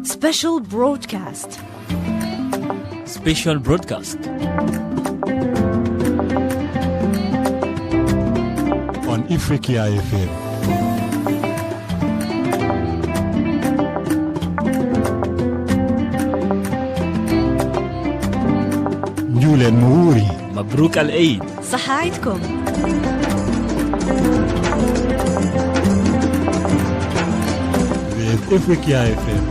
Special broadcast. Special broadcast. On Ifrikya FM. Julen Mouri. مبروك العيد. صحة عيدكم. With Ifrikya FM.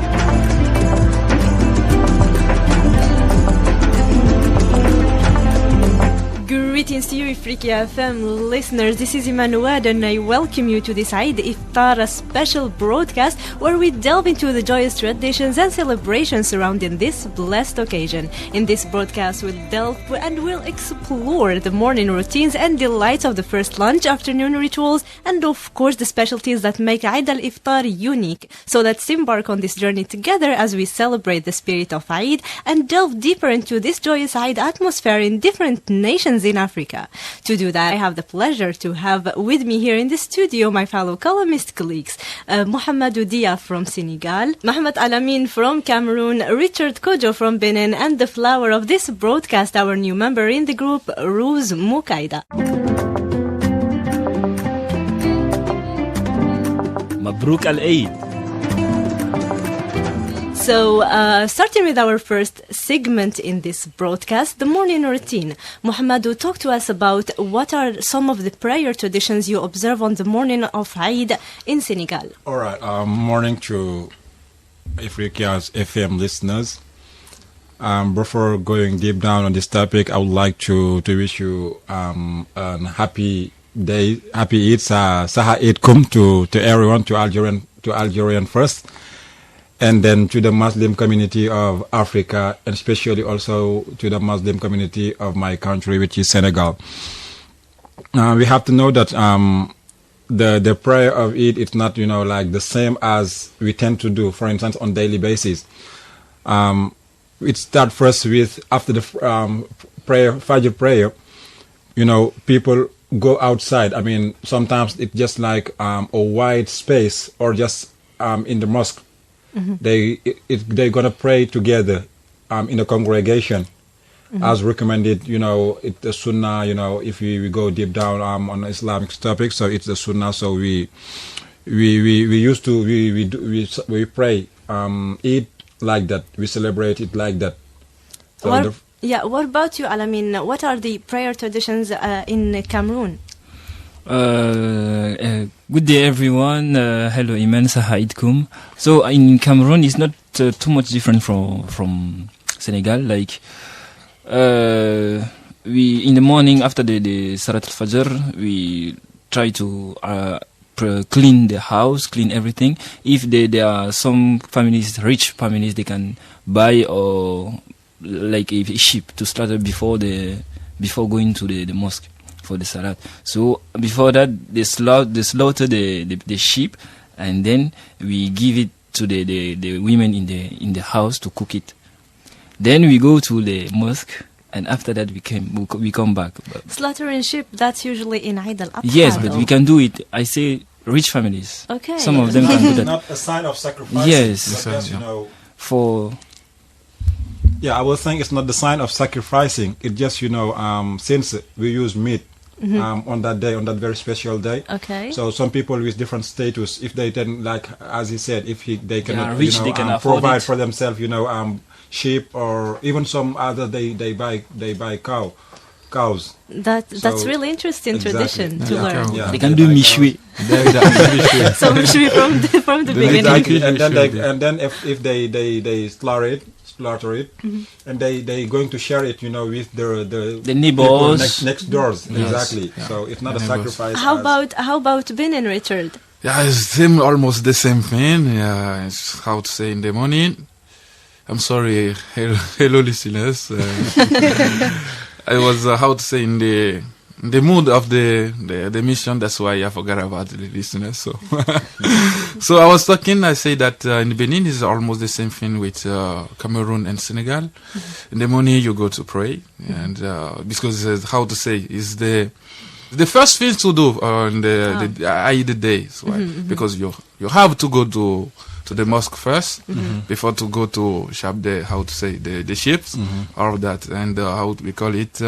Greetings to you, Ifrikya FM listeners. This is Emmanuel, and I welcome you to this Aïd El Fitr special broadcast where we delve into the joyous traditions and celebrations surrounding this blessed occasion. In this broadcast, we'll delve and we'll explore the morning routines and delights of the first lunch, afternoon rituals, and of course the specialties that make Aïd El Fitr unique. So let's embark on this journey together as we celebrate the spirit of Aïd and delve deeper into this joyous Aïd atmosphere in different nations in Africa. To do that, I have the pleasure to have with me here in the studio my fellow columnist colleagues, Mohamedou Dia from Senegal, Mohamed Alamin from Cameroon, Richard Kojo from Benin, and the flower of this broadcast, our new member in the group, Rose Mukaida. مبروك العيد. So, starting with our first segment in this broadcast, the morning routine. Mohamedou, talk to us about what are some of the prayer traditions you observe on the morning of Eid in Senegal. All right. Morning to Ifrikya's FM listeners. Before going deep down on this topic, I would like to wish you a happy day, happy Eid, Saha Eid Kum to everyone, to Algerian first. And then to the Muslim community of Africa, and especially also to the Muslim community of my country, which is Senegal. We have to know that the prayer of Eid is not, like the same as we tend to do, for instance, on daily basis. It starts first with, after the Fajr prayer, people go outside. I mean, sometimes it's just like a wide space or just in the mosque. Mm-hmm. They're gonna pray together in a congregation, mm-hmm. as recommended. It's the Sunnah. If we go deep down on Islamic topics, so it's the Sunnah. So we used to we pray Eid like that. We celebrate it like that. So what about you, Alamin? What are the prayer traditions in Cameroon? Good day, everyone. Hello, Iman, Sahaidkum. So in Cameroon, it's not too much different from Senegal. Like we in the morning after the Salat al-Fajr, we try to clean the house, clean everything. If there are some families, rich families, they can buy or like a sheep to slaughter before going to the mosque for the salat. So before that, they slaughter the sheep, and then we give it to the women in the house to cook it. Then we go to the mosque, and after that we come back. Slaughtering sheep, that's usually in Eid al-Adha. Yes, but we can do it. I say rich families. Okay. Some of them can do that. It's not a sign of sacrifice. Yes. Just, for. Yeah, I was saying it's not the sign of sacrificing. It just, since we use meat, mm-hmm. On that day, on that very special day. Okay. So some people with different status, if they then, like as he said, if they cannot, rich, they can provide it. for themselves, sheep, or even some other they buy cows. That's really interesting tradition to learn. Yeah. They can do mishui. So mishui from the beginning. Exactly. And then if they slaughter it, mm-hmm. and they going to share it, with the neighbors next doors. Yes. Exactly. Yeah. So it's not a sacrifice. How about Benin, Richard? Yeah, it's almost the same thing. Yeah, it's how to say in the morning. I'm sorry, hello listeners. I was how to say in the mood of the mission. That's why I forgot about the listeners. So, so I was talking. I say that in Benin is almost the same thing with Cameroon and Senegal. Mm-hmm. In the morning you go to pray, and because how to say is the the first thing to do on the Eid days, right? Because you have to go to the mosque first before to go to shop the ships, all of that, and how we call it.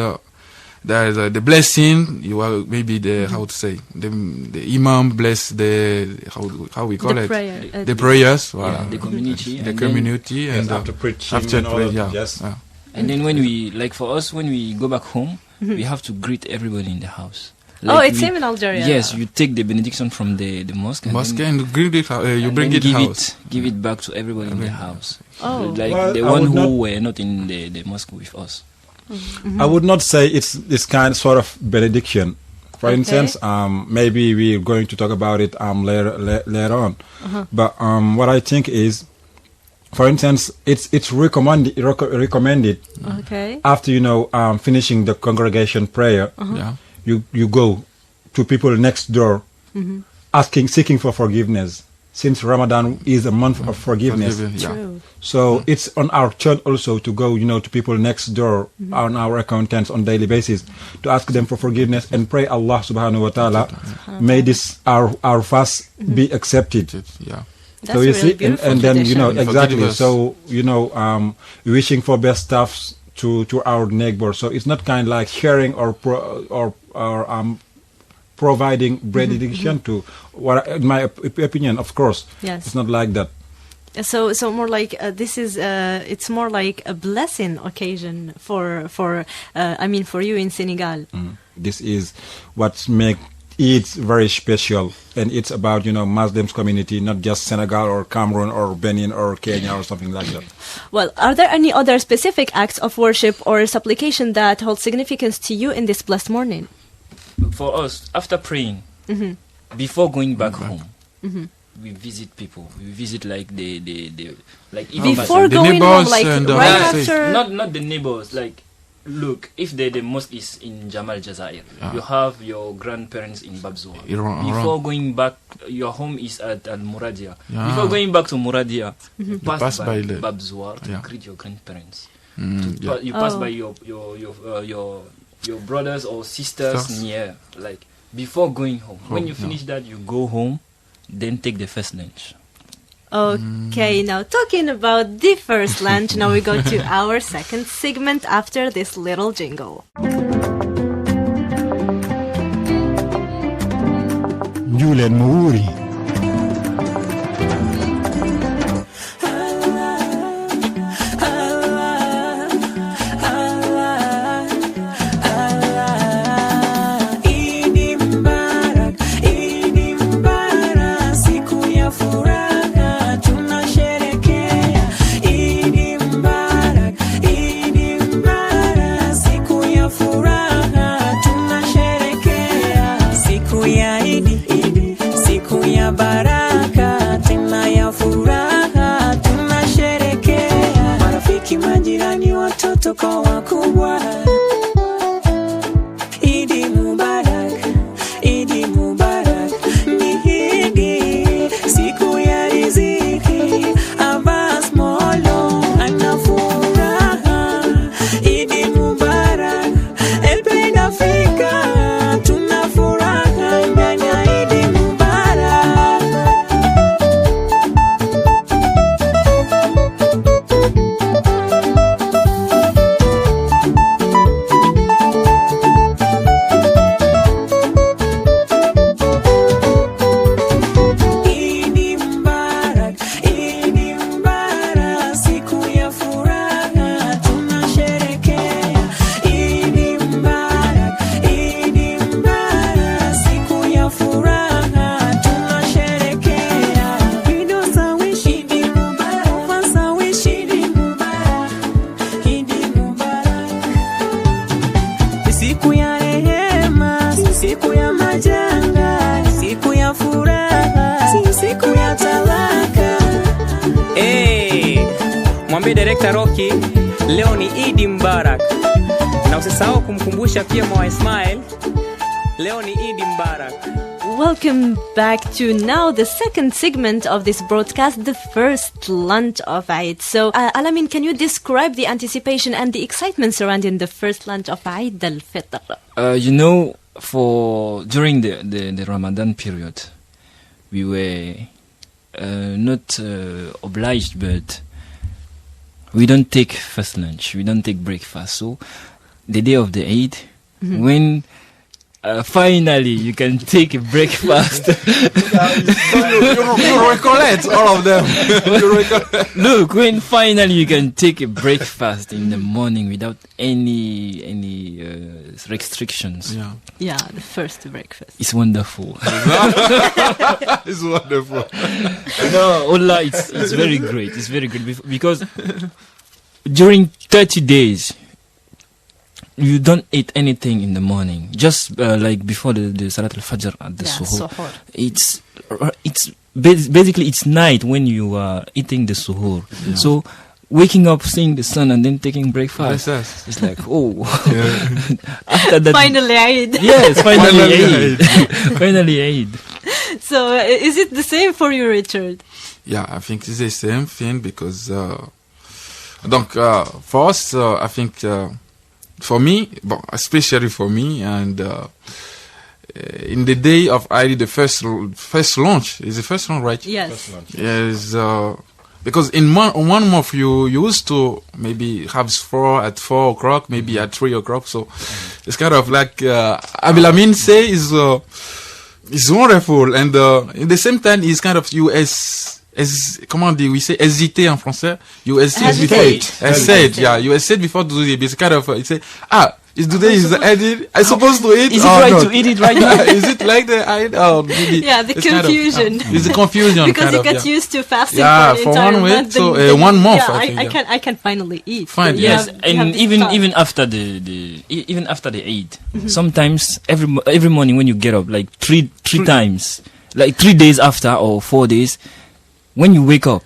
There is the blessing. You are maybe the the imam bless the how we call The it prayer, the prayers, voilà. the community, the and community, Yes, and after preaching after and all prayer, of- yeah. yes. Yeah. And then when we, like for us, when we go back home, we have to greet everybody in the house. Oh, Like it's same in Algeria. Yes, you take the benediction from the mosque and Mosque then, and bring it, you and bring then it give house. give it back to everybody in the house. Oh. Like Well, the I one would who not- were not in the mosque with us. I would not say it's this kind sort of benediction. For Okay. instance, maybe we're going to talk about it later on. But what I think is, for instance, it's recommended Okay. after finishing the congregation prayer, Yeah. you go to people next door, seeking for forgiveness. Since Ramadan is a month of forgiveness, Yeah. True. so it's on our turn also to go, to people next door on our acquaintance on daily basis to ask them for forgiveness and pray Allah subhanahu wa ta'ala, may this our fast be accepted. Yeah. That's So you a really see, beautiful and then tradition. exactly. Forgive us. So wishing for best stuffs to our neighbor. So it's not kind of like sharing or providing benediction to what, in my opinion, of course, Yes. it's not like that. So more like this is it's more like a blessing occasion for you in Senegal. This is what makes it very special, and it's about Muslims community, not just Senegal or Cameroon or Benin or Kenya or something like that. Well, are there any other specific acts of worship or supplication that hold significance to you in this blessed morning? For us, after praying, before going back home, we visit people. We visit like the like even Before the going home, neighbors like and right the- after. not the neighbors. Like, look, if the mosque is in Jamal Jazair, you have your grandparents in Babzoa. Before going back, your home is at Al Muradia. Yeah. Before going back to Muradia, you pass pass by by the- Babzoa to Yeah. greet your grandparents. Yeah. You pass Oh. by your brothers or sisters Stars. near, like before going home. When you yeah. finish that, you go home, then take the first lunch. Okay, now talking about the first lunch, now we go to our second segment after this little jingle. Njulen Muuri. Kwa wakubwa, Idi Mubarak, Idi Mubarak, ni Idi, siku ya riziki, Abbas Molo ana furaha. Idi Mubarak, el Prix d'Africa, tuna furaha ndani ya Idi Mubarak. Idi Mubarak, Idi Mubarak, siku ya furaha tunasherekea. Idi Mubarak, Idi Mubarak, siku ya furaha tunasherekea. We don't wish Idi Mubarak, Ufaransa wish Idi Mubarak, Idi Mubarak. Siku ya rehema, siku ya majanga, siku ya furaha, siku ya talaka. Mwambie director Rocky leo ni Idi Mubarak, na usisahau kumkumbusha pia Mwa Ismail leo ni Idi Mubarak. Welcome back to now the second segment of this broadcast, the first lunch of Eid. So, Alamin, can you describe the anticipation and the excitement surrounding the first lunch of Aïd El Fitr? for during the Ramadan period, we were not obliged, but we don't take first lunch, we don't take breakfast. So the day of the Eid, when finally you can take a breakfast. You recollect all of them. Look, when finally you can take a breakfast in the morning without any restrictions. Yeah, the first breakfast. It's wonderful. It's wonderful. No, Allah, it's very great. It's very good because during 30 days, you don't eat anything in the morning. Just like before the Salat al-Fajr at the suhoor. It's basically it's night when you are eating the suhoor. Yeah. So waking up, seeing the sun, and then taking breakfast. Yes. It's like, oh. After that, finally Eid. Yes, finally Eid. Finally Eid. So is it the same for you, Richard? Yeah, I think it's the same thing because for us, I think for me, especially for me, and in the day of Eid, the first launch is the first launch, right? Yes. First lunch. Yes, because in one month you used to maybe have at 4 o'clock, maybe at 3 o'clock. So it's kind of like Abil Amin say is wonderful, and at the same time it's kind of comment we say hésiter en français? You hesitate. Yeah, you hesitate before to do it. It's kind of you say, today is the Eid. I supposed to eat. Is it right to eat it right now? Is it like the Eid? Maybe the confusion. It's the confusion because you get used to fasting for 1 week. So 1 month. Yeah, I can finally eat. Fine. Yes, and even after the Eid, sometimes every morning when you get up, like three times, like 3 days after or 4 days. When you wake up,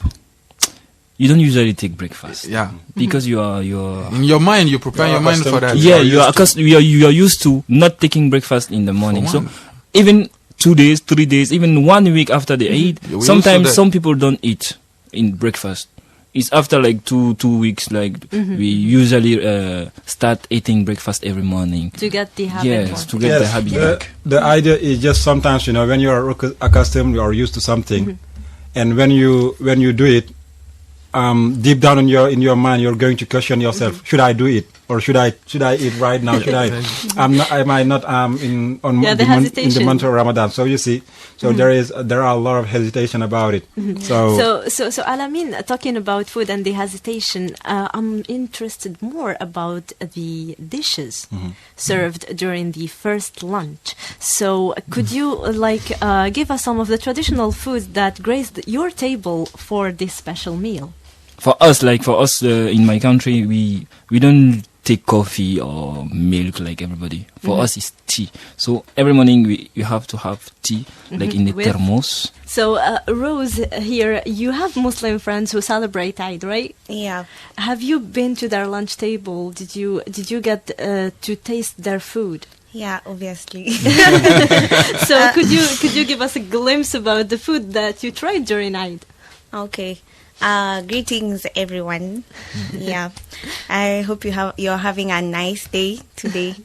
you don't usually take breakfast. Yeah, because you are in your mind. You prepare your mind for that. Yeah, you are used to not taking breakfast in the morning. So even 2 days, 3 days, even 1 week after the Eid, sometimes some people don't eat in breakfast. It's after like two weeks, like we usually start eating breakfast every morning to get the habit. Yes, to get the habit back. The idea is just sometimes when you are accustomed or used to something. And when you do it, deep down in your mind, you're going to question yourself: should I do it, or should I eat right now? Should I? Am I not in the month of Ramadan? So you see, there are a lot of hesitation about it. So Alamin, talking about food and the hesitation, I'm interested more about the dishes served during the first lunch. So could you give us some of the traditional foods that graced your table for this special meal? For us, in my country, we don't take coffee or milk like everybody. For us, it's tea. So every morning you have to have tea, like in the thermos. So Rose, here you have Muslim friends who celebrate Eid, right? Yeah. Have you been to their lunch table? Did you get to taste their food? Yeah, obviously. So could you give us a glimpse about the food that you tried during Eid? Okay. Greetings, everyone. Yeah, I hope you're having a nice day today.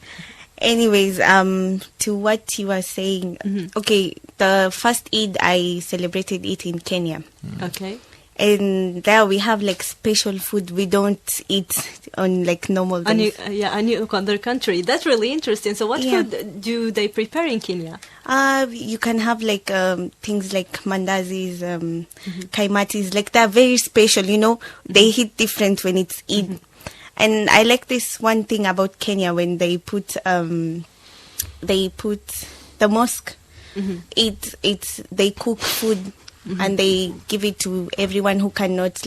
Anyways, to what you were saying. Okay, the first Eid I celebrated it in Kenya. Okay. And there we have special food we don't eat on normal days. A new other country. That's really interesting. So what food do they prepare in Kenya? You can have things like mandazis, kaimatis. They're very special. They hit different when it's Eid. And I like this one thing about Kenya when they put the mosque. They cook food. And they give it to everyone who cannot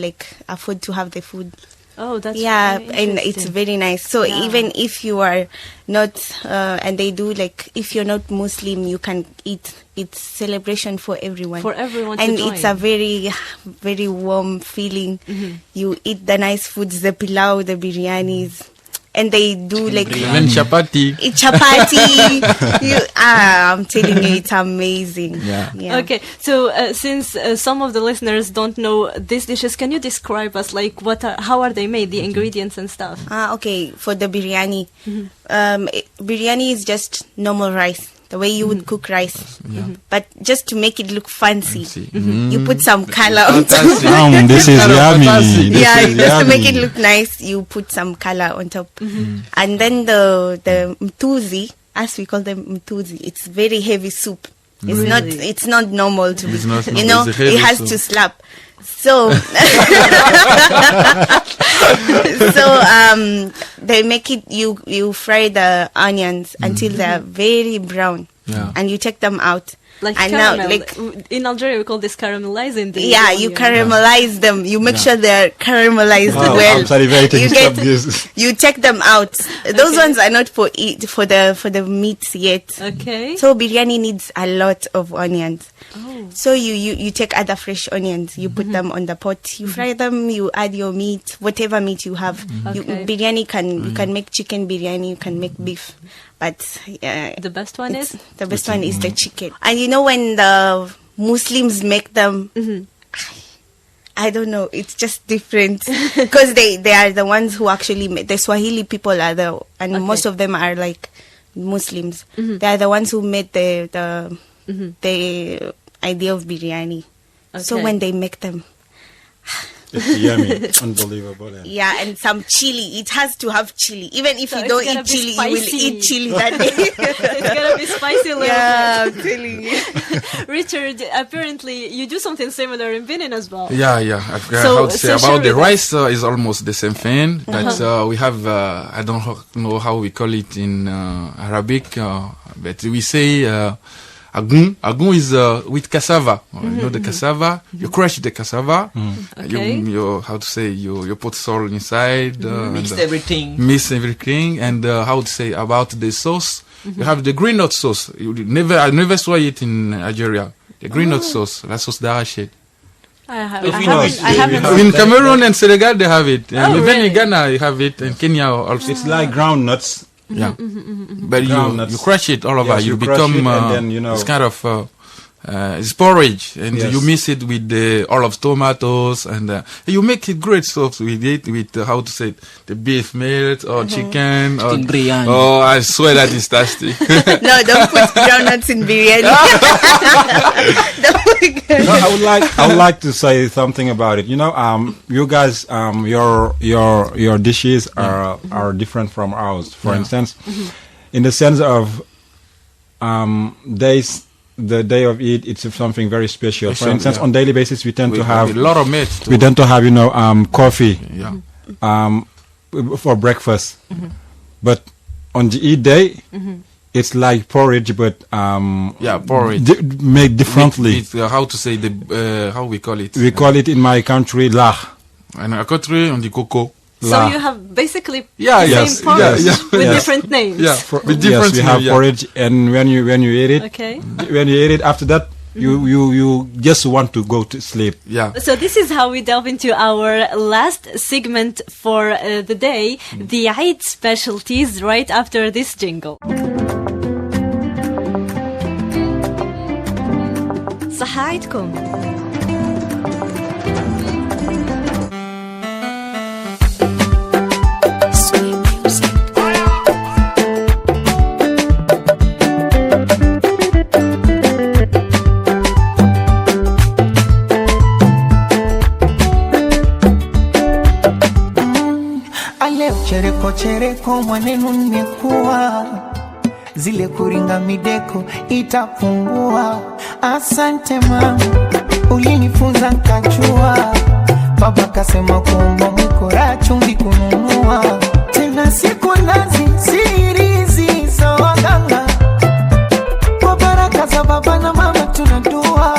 afford to have the food. Oh, that's and it's very nice. So even if you are not, and they do if you're not Muslim, you can eat. It's celebration for everyone. For everyone and to join. It's a very, very warm feeling. You eat the nice foods, the pilau, the biryanis. and they do like Even chapati. chapati. I'm telling you, it's amazing. Yeah. Okay, so since some of the listeners don't know these dishes, can you describe us like how are they made, the ingredients and stuff? Okay, for the biryani, biryani is just normal rice, the way you would cook rice, but just to make it look fancy, you put some color on top. This is yummy. Just to make it look nice, you put some color on top, and then the mtuzi, as we call them mtuzi, it's very heavy soup. It's not normal to be. You know, it has to slap. So, they make it. You fry the onions until they're very brown, and you take them out. Like and caramel. now, like in Algeria, we call this caramelizing. You caramelize them. You make sure they're caramelized well. I'm salivating. You take them out. Those ones are not for the meats yet. Okay. So biryani needs a lot of onions. So you take other fresh onions, you put them on the pot, you fry them, you add your meat, whatever meat you have. Biryani you can make chicken biryani, you can make beef, but the best one is the chicken. And you know when the Muslims make them, I don't know, it's just different because they are the ones who actually make, the Swahili people are most of them are like Muslims. They are the ones who made the idea of biryani. So when they make them, it's yummy, unbelievable. Yeah, and some chili. It has to have chili. Even if you don't eat chili, you will eat chili that day. It's gonna be spicy a little yeah, I'm telling you. Richard, apparently you do something similar in Benin as well. Yeah. I forgot how to say about the rice is almost the same thing. But we have I don't know how we call it in Arabic, but we say. Agun is with cassava. You know the cassava. You crush the cassava. You how to say you put salt inside. Mix everything. And how to say about the sauce. You have the green nut sauce. I never saw it in Nigeria. The green nut sauce. La sauce d'arachide. I haven't. In Cameroon and Senegal they have it. And even in Ghana you have it. And Kenya also. It's like ground nuts. Yeah, but you crush it all over. You become it's kind of it's porridge, and you mix it with all of tomatoes, and you make it great sauce with it. With how to say it, the beef meat or chicken or biryani. Oh, I swear that is tasty. No, don't put groundnuts in biryani. I would like to say something about it. You know, you guys, your dishes are different from ours. For instance, in the sense of the day of Eid, it's something very special. For instance, on daily basis, we tend to have a lot of meat. We tend to have coffee for breakfast. But on the Eid day, it's like porridge, but porridge made differently. How to say how we call it? We call it in my country lah. In our country, on the cocoa. So you have basically the same porridge with different names. Yeah, with different we have porridge, and when you eat it, when you eat it, after that, you just want to go to sleep. Yeah. So this is how we delve into our last segment for the day, the Aïd specialties, right after this jingle. صحة عيدكم. Chereko mwanenu nimekuwa, zile kuringa mideko itapungua. Asante mama, ulinifunza nkachua. Baba kasema kuomba mkora chumvi kununua. Tena siku nazi sirizi za waganga. Kwa baraka za baba na mama tunadua.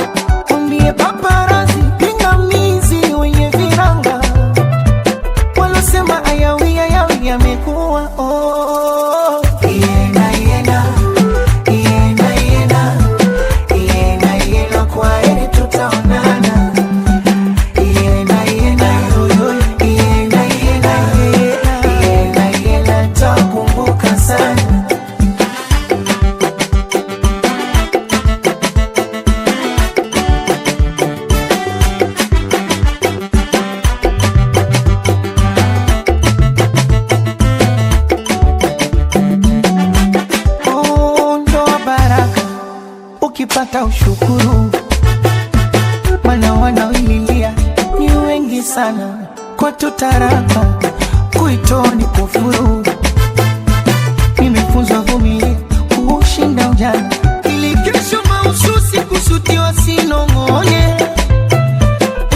Umbie paparazi pingamizi wenye viranga. Walosema ayawi yamekuwa Iena kwa heri tutaonana. Iena sana kwa tutaraka kuitoni kufuru. Nimefunzwa vumilia kushinda ujana ili kesho mahususi kusutiwa sinong'one.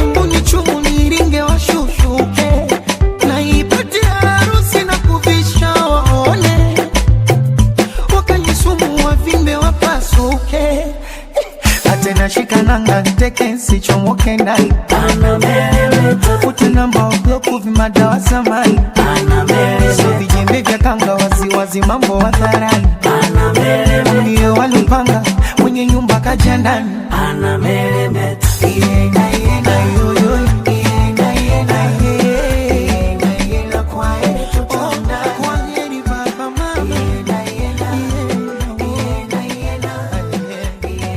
Mbuni chumu niringe washushuke na ipate harusi na kuvisha waone. Wakanisumu wavimbe wapasuke atena shikananga teke sichomoke ndai. Utunamba bloku vimadawa samai. So vijembe vya kanga wazi mambo hadharani. Ndiyo walupanga mwenye nyumba kaja ndani. Iena yoyo, iena iena kwa heri tutaona. Kwa heri baba mama.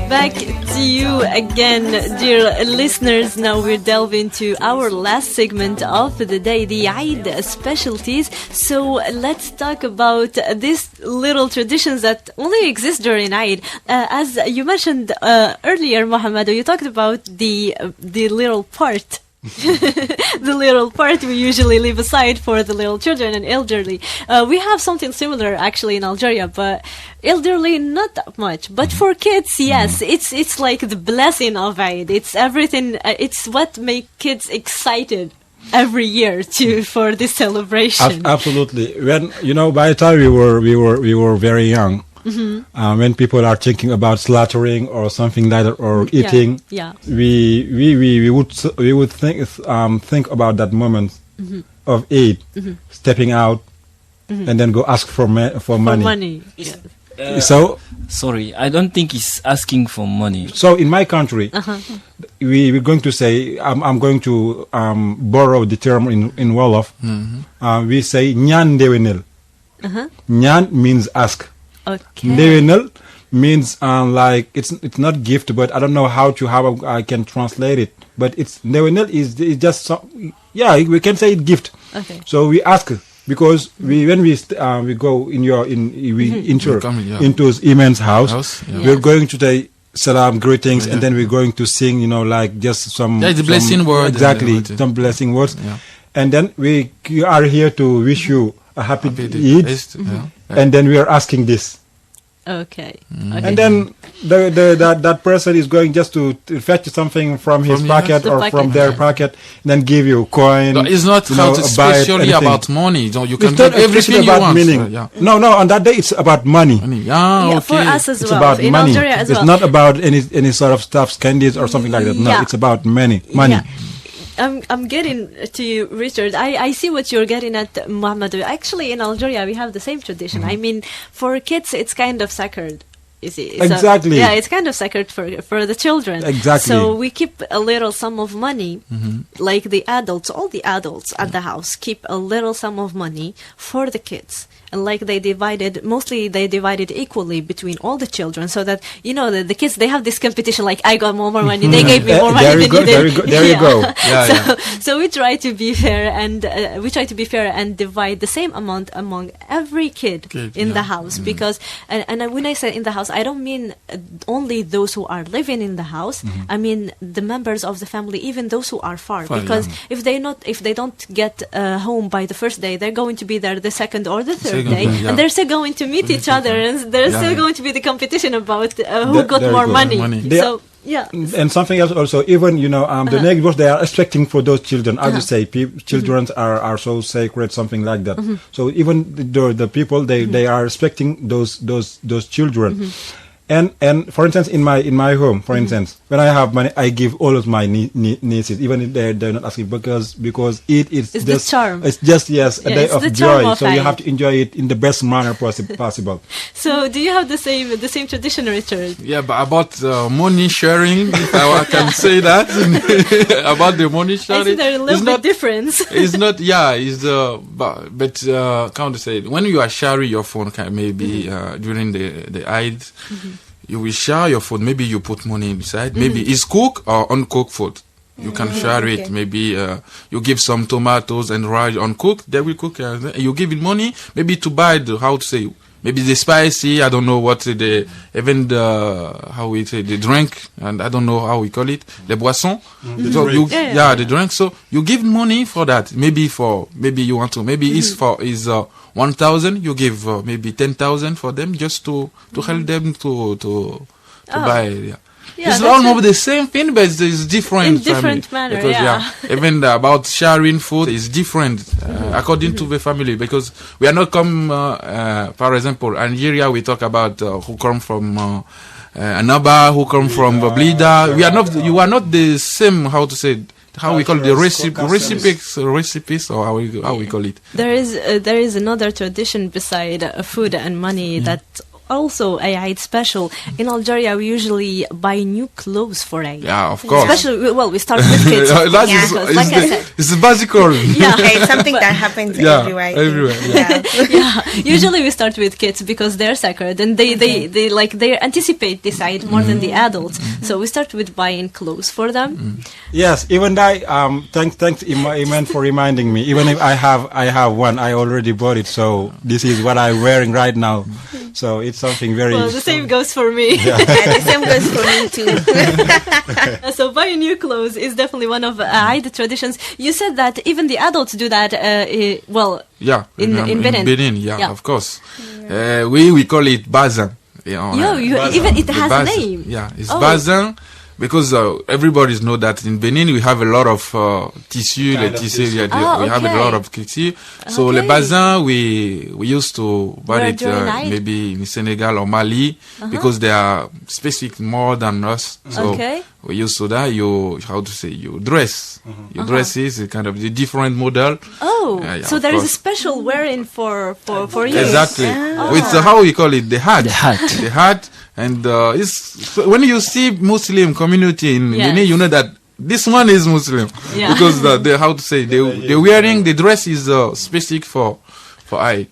Back to you again, dear listeners. Now we're delving into our last segment of the day, the Aïd specialties. So let's talk about these little traditions that only exist during Aïd. As you mentioned earlier, Mohammed, you talked about the little part. The little part we usually leave aside for the little children and elderly. We have something similar actually in Algeria, but elderly not that much. But for kids, yes, it's like the blessing of Eid. It's everything. It's what makes kids excited every year for this celebration. Absolutely. When by the time we were very young. When people are thinking about slaughtering or something like that or eating, we would think about that moment of Eid, stepping out and then go ask for money. So sorry, I don't think he's asking for money. So in my country, we're going to say I'm going to borrow the term in Wolof. We say nyan dewenel. Nyan means ask. Okay. Ndewenel means like it's not gift, but I don't know how I can translate it. But ndewenel is just we can say it gift. Okay. So we ask because when we go into Iman's house, we're going to say salam greetings, and then we're going to sing like just some blessing words. Exactly, some blessing words, and then we are here to wish you a happy Eid. And then we are asking this. Okay. And then that person is going just to fetch something from his pocket or from their pocket, and then give you a coin. No, it's not especially about money. You can get everything you want. Meaning. No, on that day it's about money. Okay. For us as it's well. About in money. Algeria as it's not about any sort of stuffs, candies or something like that. No, it's about money. Yeah. I'm getting to you, Richard. I see what you're getting at, Mohammed. Actually, in Algeria, we have the same tradition. I mean, for kids, it's kind of sacred. You see, exactly. It's kind of sacred for the children. Exactly. So we keep a little sum of money, like the adults, all the adults at the house keep a little sum of money for the kids. And like they divided equally between all the children, so that the kids, they have this competition. Like, I got more money, they gave me more money than you did. There you go. So we try to be fair and divide the same amount among every kid in the house, because and when I say in the house, I don't mean only those who are living in the house. I mean the members of the family, even those who are far. Because if they don't get home by the first day, they're going to be there the second or the third day, and they're still going to meet each other, and there's still going to be the competition about who got more money. So and something else also, even the neighbors, they are expecting for those children, as you say, children are so sacred, something like that. So even the people, they are expecting those children. And for instance, in my home, for instance, when I have money, I give all of my nieces, even if they're not asking, because it's just the charm. It's just a day of joy. So you have to enjoy it in the best manner possible. So do you have the same tradition, Richard? Yeah, but about money sharing, if I can say that about the money sharing, I see there's a little bit difference. It's not. But can't say it. When you are sharing your phone, maybe during the Eid. You will share your food. Maybe you put money inside. Maybe it's cooked or uncooked food. You can share it. Maybe you give some tomatoes and rice uncooked. They will cook. You give it money. Maybe to buy maybe the spicy, I don't know what even the, how we say, the drink, and I don't know how we call it, the boisson. So the drink. So you give money for that. Maybe you want to, maybe it's 1,000, you give maybe 10,000 for them just to help them to buy. Yeah. Yeah, it's almost the same thing, but it's different. In different manner, because, even about sharing food is different according to the family. Because we are not come, for example, Nigeria. We talk about who come from Anaba, who come from Blida. We are not. You are not the same. How to say? How we call it, the recipes, or how we call it. There is another tradition beside food and money that also a Eid special. In Algeria, we usually buy new clothes for Eid. Yeah, of course. Especially, well, we start with kids. Like I said, it's basical. Yeah, it's something that happens everywhere. Yeah. Usually we start with kids because they're sacred and they anticipate this Eid more than the adults. So we start with buying clothes for them. Yes, even thanks Iman for reminding me. Even if I have one, I already bought it. So this is what I'm wearing right now. So it's something very... Well, the same goes for me. Yeah, the same goes for me too. So buying new clothes is definitely one of Eid traditions. You said that even the adults do that, in Benin. Benin, of course. We call it bazin. Even it has a name. Yeah, it's bazin. Because everybody know that in Benin we have a lot of tissue, we have a lot of tissue. So le bazin we used to buy it maybe in Senegal or Mali because they are specific more than us. So we used to that you dress. Your dress is a kind of the different model. So there is a special wearing for you. Exactly. With how we call it, the hat. The hat. And it's when you see Muslim community in Benin, you know that this one is Muslim because the wearing the dress is specific for Eid.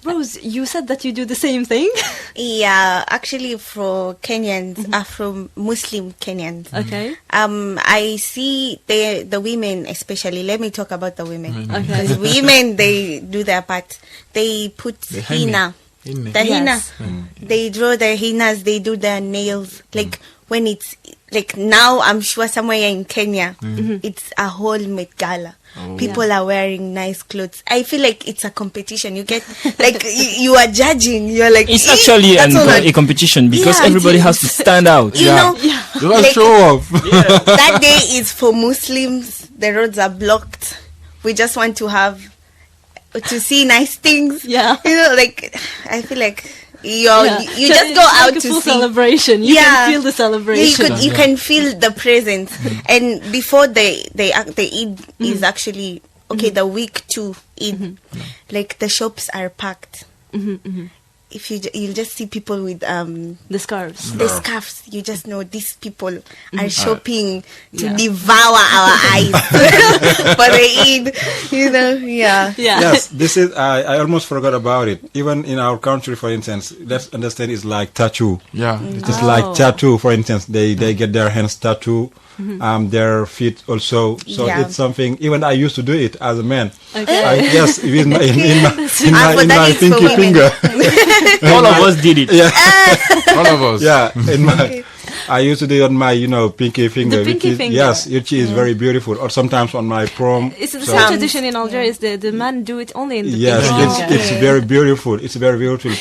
Rose, you said that you do the same thing. Yeah, actually, for Kenyans, Afro-Muslim Kenyans. Okay. I see the women, especially. Let me talk about the women. Because women, they do their part. They put henna. The henna. They draw their hennas, they do their nails. Like when it's like now, I'm sure somewhere in Kenya, it's a whole Met Gala. People are wearing nice clothes. I feel like it's a competition. You get like you are judging. You're like it's actually a competition because everybody has to stand out. You know, like, show off. That day is for Muslims. The roads are blocked. We just want to see nice things. Yeah. You know, like I feel like you just go out like a to full see celebration. You can feel the celebration. You can feel the presence. And before the Eid is actually the week to Eid, like the shops are packed. If you'll just see people with the scarves. The scarves, you just know these people are shopping to devour our eyes for the Eid. You know, Yes, this is. I almost forgot about it. Even in our country, for instance, let's understand it's like tattoo. Yeah, it's like tattoo. For instance, they get their hands tattoo. Their feet also. So it's something. Even I used to do it as a man. Okay. Yes, in my pinky finger. All of us did it. Yeah. All of us. Yeah. I used to do it on my, pinky finger. The pinky finger. Yes, which is very beautiful. Or sometimes on my palm. It's the same tradition in Algeria. Is the men do it only in the yes, pinky finger. It's very beautiful. It's very beautiful.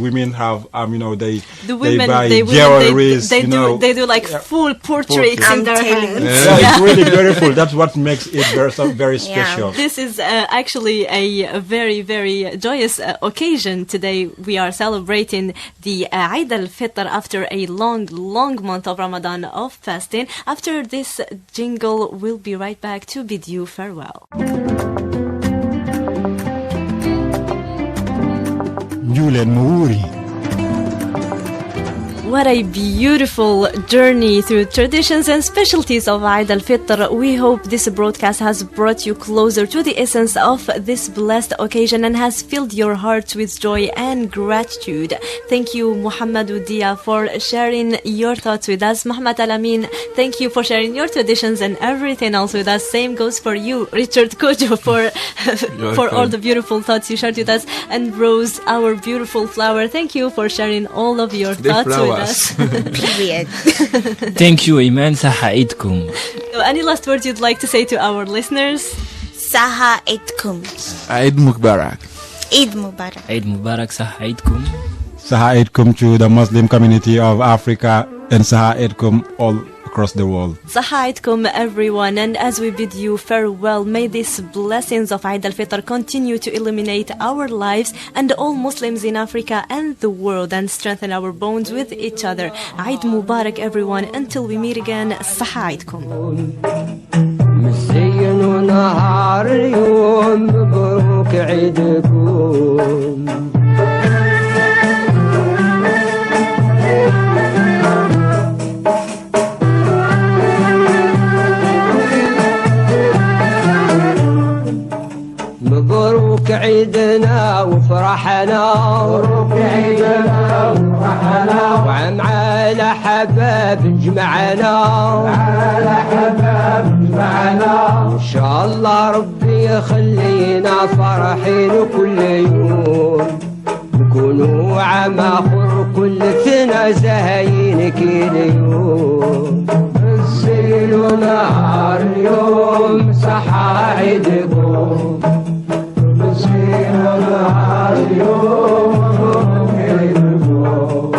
Women have, they buy they jewelries. They do like full portraits in their hands. It's really beautiful. That's what makes it very special. This is actually a very, very joyous occasion. Today we are celebrating the Aïd El Fitr after a long month of Ramadan of fasting. After this jingle, we'll be right back to bid you farewell. What a beautiful journey through traditions and specialties of Aïd El Fitr. We hope this broadcast has brought you closer to the essence of this blessed occasion and has filled your hearts with joy and gratitude. Thank you, Muhammad Udia, for sharing your thoughts with us. Muhammad Alamin, thank you for sharing your traditions and everything else with us. Same goes for you, Richard Kojo, for all the beautiful thoughts you shared with us. And Rose, our beautiful flower, thank you for sharing all of your thoughts with us. Period. Thank you, Iman. Sahaidkum. Any last words you'd like to say to our listeners? Saha Eidkum. Eid Mubarak. Eid Mubarak. Eid Mubarak. Sahaidkum. Sahaidkum to the Muslim community of Africa and Sahaidkum all across the world. Sahaidkum, everyone, and as we bid you farewell, may these blessings of Aïd El Fitr continue to illuminate our lives and all Muslims in Africa and the world and strengthen our bonds with each other. Eid Mubarak, everyone. Until we meet again, Sahaidkum. مسين نهار اليوم مبروك عيدكم مبروك عيدنا وفرحنا مبروك عيدنا وفرحنا وعم على حباب جمعنا على حباب جمعنا إن شاء الله ربي يخلينا فرحين كل يوم نكونوا عام آخر كل سنة زاهين كل يوم نزلوا نهار اليوم صحا عيدكم نزلوا نهار اليوم عيدكم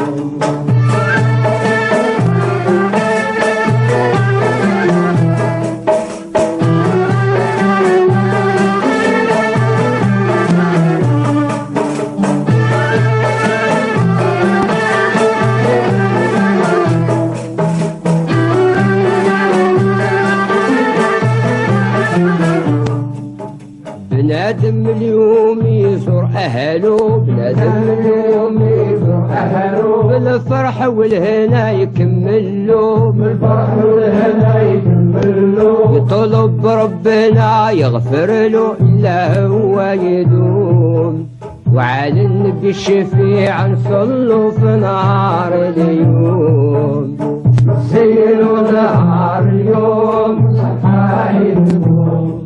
بنادم اليوم يزور أهله بنادم اليوم يزور أهله بالفرح والهنا يكملوا بالفرح والهنا يكملوا يطلب ربنا يغفر له إلا هو يدوم وعلى النبي الشفيع نصلوا في نهار اليوم زينوا نهار اليوم صحايدكم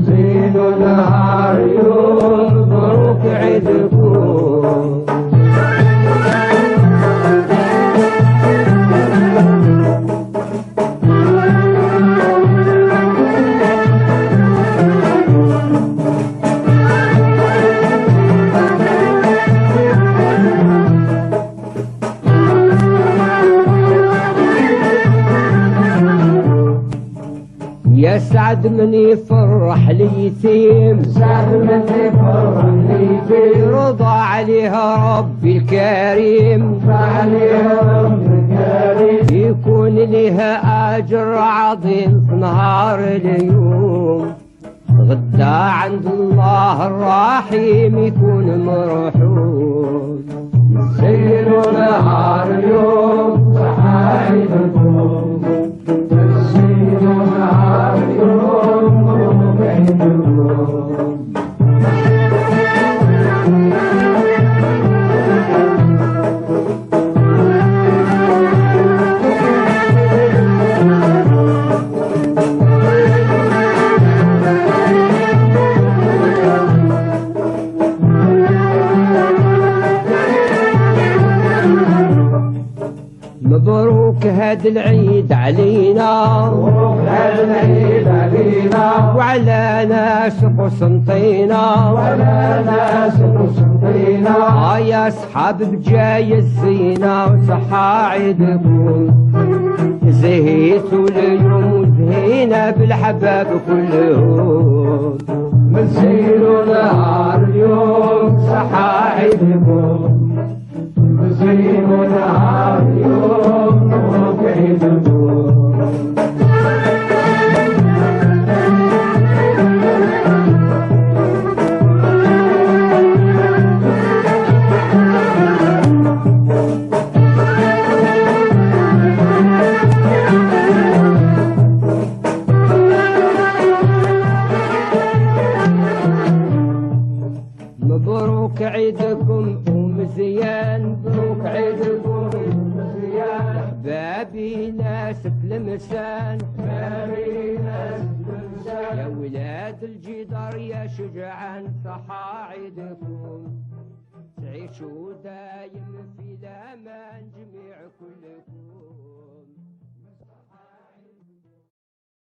زينوا نهار اليوم مبروك عيدكم يسعد من يفرح اليتيم سعد من يفرح اليتيم يرضى عليها ربي الكريم عليها ربي الكريم يكون لها أجر عظيم في نهار اليوم غدا عند الله الرحيم يكون مرحوم زينوا نهار اليوم صحايدكم زينوا نهار اليوم مبروك عيدكم مبروك هاد العيد علينا مبروك هاد العيد علينا وعلى ناس قسنطينا وعلى ناس قسنطينا يا اصحاب بجاي الزينة وصحا عيدكم زهيتوا اليوم وزهينا بالحباب كلهم مزينوا نهار اليوم صحا عيدكم زينوا نهار اليوم مبروك عيدكم الإنسان ماري ناس الإنسان يا ولاد الجدار يا شجعان صحاعدكم تعيشوا دايم في الأمان جميع كلكم